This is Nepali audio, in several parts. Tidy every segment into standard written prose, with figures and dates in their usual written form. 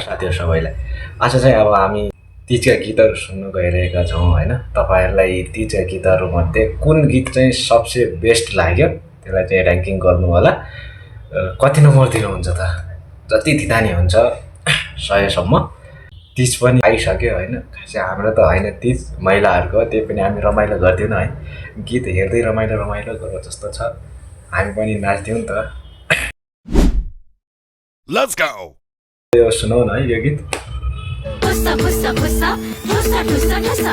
साथीहरु सबैलाई। आज चाहिँ अब हामी तीजका गीतहरू सुन्न गइरहेका छौँ हैन। तपाईहरुलाई तीजका गीतहरूमध्ये कुन गीत चाहिँ सबसे बेस्ट लाग्यो त्यसलाई चाहिँ र्याङ्किङ गर्नु होला। कति नम्बर दिनुहुन्छ त? जति दिँदा नि हुन्छ 100 सम्म। तीज पनि आइसक्यो हैन। खासै हाम्रो त हैन तीज महिलाहरुको, त्यही पनि हामी रमाइलो गर्दियौँ न है। गीत हेर्दै रमाइलो गरौ जस्तो छ। हामी पनि नाच्दियौँ नि त। Let's go. यो सुनाउ न है यो गीत। ठुसा ठुसा ठुसा ठुसा ठुसा ठुसा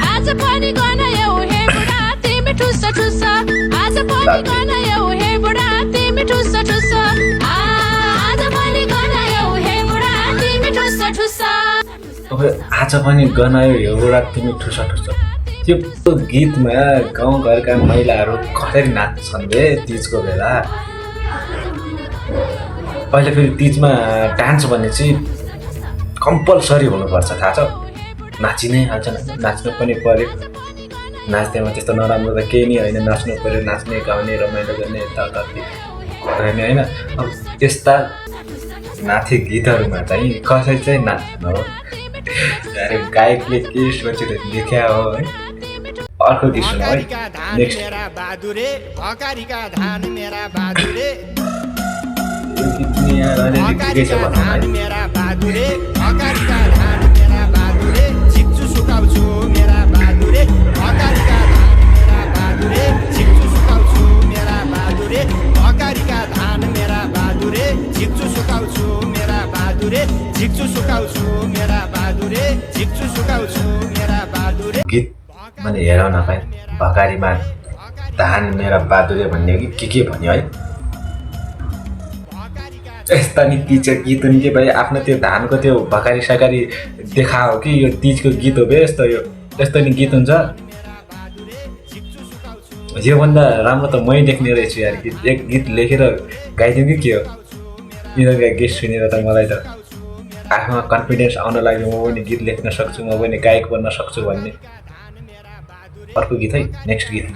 आज पनि गनायौ हे बुढा तिमी ठुसा ठुसा आज पनि गनायौ हे बुढा तिमी ठुसा ठुसा आज पनि गनायौ हे बुढा तिमी ठुसा ठुसा। अब आज पनि गनायो हे बुढा तिमी ठुसा ठुसा, त्यो गीतमा गाउँघरका महिलाहरू कसरी नाच्छन् रे तीजको बेला। अहिले फेरि तीजमा डान्स भन्ने चाहिँ कम्पलसरी हुनुपर्छ, थाहा छ। नाचि नै हाल्छ, नाच्नु पनि पर्यो। नाच्दैमा त्यस्तो नराम्रो त केही नै होइन। नाच्नु पर्यो, नाच्ने गाउने रमाइलो गर्ने यताउति गर्ने होइन। अब त्यस्ता नाथे गीतहरूमा चाहिँ कसरी चाहिँ नाच्नु हो। गायकले के सोचेर लेख्या हो है। अर्को गीत सुनौ है नेक्स्ट। मेरा बहादुरे अगाडिका धान मेरा बहादुरे झिक्छु सुकाउँछु मेरा बहादुरे अगाडिका धान मेरा बहादुरे झिक्छु सुकाउँछु मेरा बहादुरे अगाडिका धान मेरा बहादुरे झिक्छु सुकाउँछु मेरा बहादुरे झिक्छु सुकाउँछु मेरा बहादुरे झिक्छु सुकाउँछु मेरा बहादुरे। गीत मैले हेर न भाइ, भकारीमा धान मेरा बहादुरे भन्ने के भन्यो है। यस्ता नि तीजको गीत हुन् कि भाइ। आफ्नो त्यो धानको त्यो भकारी सकारी देखाओ कि यो तीजको गीत हो बे। यस्तो नि गीत हुन्छ। योभन्दा राम्रो त मै लेख्ने रहेछु यार गीत। एक गीत लेखेर गाइदिउँ कि के हो। यिनीहरूका गीत सुनेर त मलाई त आफूमा कन्फिडेन्स आउन लाग्यो। म पनि गीत लेख्न सक्छु, म पनि गायक बन्न सक्छु भन्ने। अर्को गीत है नेक्स्ट गीत।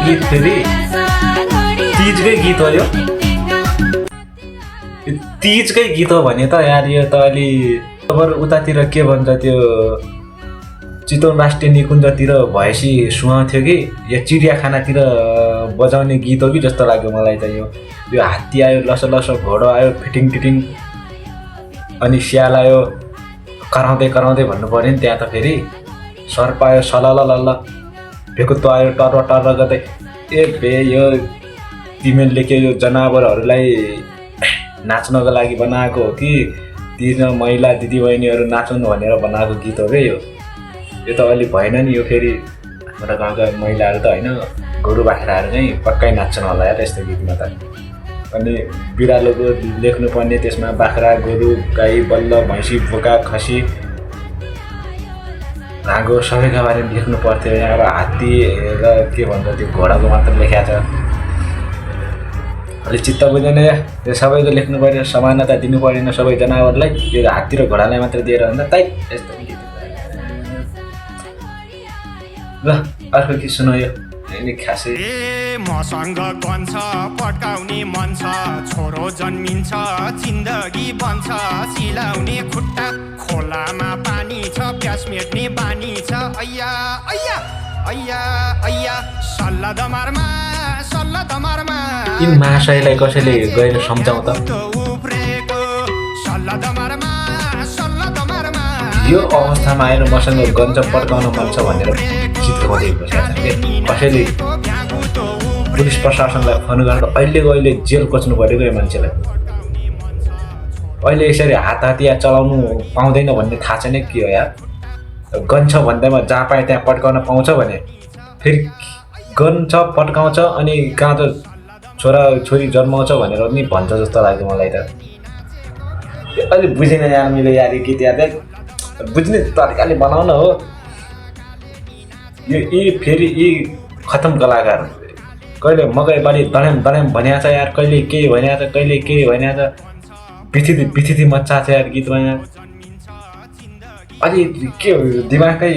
गीत फेरि तीजकै गीत हो यो। तीजकै गीत हो भने त यार यो त अलि खबर उतातिर के भन्छ त्यो चितवन राष्ट्रिय निकुञ्जतिर भएपछि सुहाउँथ्यो कि यो चिडियाखानातिर बजाउने गीत हो कि जस्तो लाग्यो मलाई त। यो हात्ती आयो लस लस, घोडा आयो फिटिङ फिटिङ, अनि स्याल आयो कराउँदै भन्नु पऱ्यो नि त्यहाँ त। फेरि सर्प आयो सलल लल्ल, भेकुत्व आयो टर्र टर्र गर्दै। ए बे यो तिमीहरूले के यो जनावरहरूलाई नाच्नको लागि बनाएको हो कि तीजमा महिला दिदीबहिनीहरू नाचुन् भनेर बनाएको गीत हो बे यो। यो त अलि भएन नि यो। फेरि हाम्रो गाउँका महिलाहरू त होइन गोरु बाख्राहरू चाहिँ पक्कै नाच्छन् होला यार यस्तो गीतमा त। अनि बिरालोको लेख्नुपर्ने त्यसमा बाख्रा गोरु गाई बल्ल भैँसी बोका खसी नागो सबैका बारेमा लेख्नु पर्थ्यो। यहाँ अब हात्ती र के भन्छ त्यो घोडाको मात्र लेखा छ। अलिक चित्त बुझेन या। त्यो सबैको लेख्नु पऱ्यो, समानता दिनु परेन सबै जनावरलाई। यो हात्ती र घोडालाई मात्र दिएर भन्दा तै यस्तो गीत। ल अर्को गीत सुनायो खासै। मसँग गन्छ पड्काउने मन छ, छोरो जन्मिन्छ जिन्दगी बन्छ, सिलाउने खुट्टा खोलामा पानी छ, प्यास मेट्ने बानी छ। अय्या अय्या अय्या अय्या सल्ला दमारमा यी महाशयलाई कसैले गएर सम्झाउँ त। यो अवस्थामा आएर मसँग गन्छ पड्काउन मन छ भनेर गीत गाउँदै बसेका छन्। कसैले पुलिस प्रशासनलाई फोन गरेर अहिले जेल कोच्नु परेको यो मान्छेलाई। अहिले यसरी हात हतियार चलाउनु पाउँदैन भन्ने थाहा छैन के हो यार। गन छ भन्दैमा जहाँ पाए त्यहाँ पड्काउन पाउँछ भने फेरि गन छ पड्काउँछ अनि कहाँ त छोरा छोरी जन्माउँछ भनेर पनि भन्छ जस्तो लाग्यो मलाई त। अलि बुझेन यार मैले यार गीत याद बुझ्ने तरिकाले बनाउन हो। यी फेरि यी खतम कलाकार कहिले मकै बाली दडेम दडेम भनिएको छ यार, कहिले के भनिएको छ, कहिले के भनिएको छ, पिथिति मच्चा छ यार गीतमा यार। अलि के दिमागकै